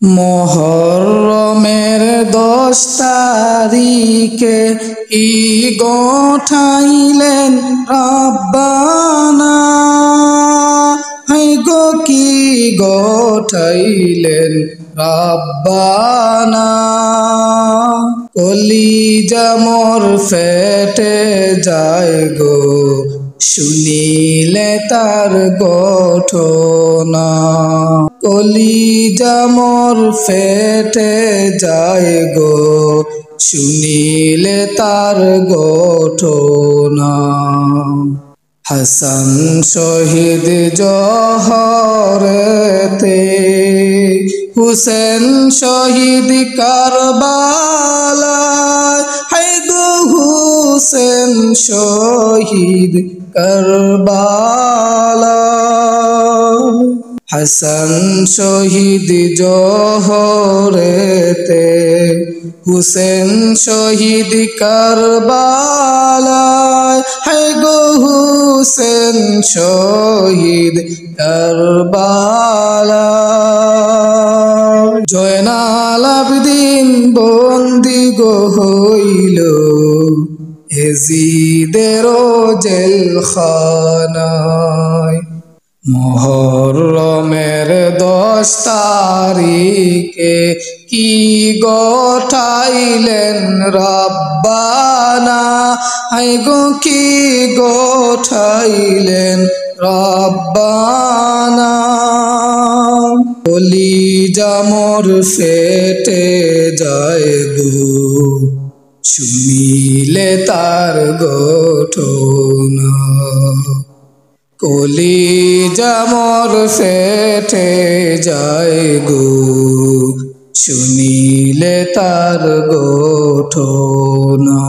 মুহররমের 10 তারিখে কি গোঠাইলেন রব্বানা, হাই গো কি গোঠাইলেন রব্বানা। কলিজা মোর ফেটে যায় গো শুনিলে তার ঘটনা, কলিজা মোর ফেটে যায় গো শুনিলে তার ঘটনা। হাসান শহীদ জোহরেতে, হুসেন শহীদ কারবালায়, হায় গো হুসেন শহীদ কারবালায়। হাসান শহীদ জোহরেতে, হুসেন শহীদ কারবালায়, হায় গো হুসেন শহীদ কারবালায়। জয়নাল আবেদিন বন্দী গো হইল এজিদের জেলখানায়। মুহররমের 10 তারিখে কি গোঠাইলেন রব্বানা, হায় গো কি গোঠাইলেন রব্বানা। কলিজা মোর ফেটে যায় গো শুনিলে তার ঘটনা, কলিজা মোর ফেটে যায় গো শুনিলে তার ঘটনা।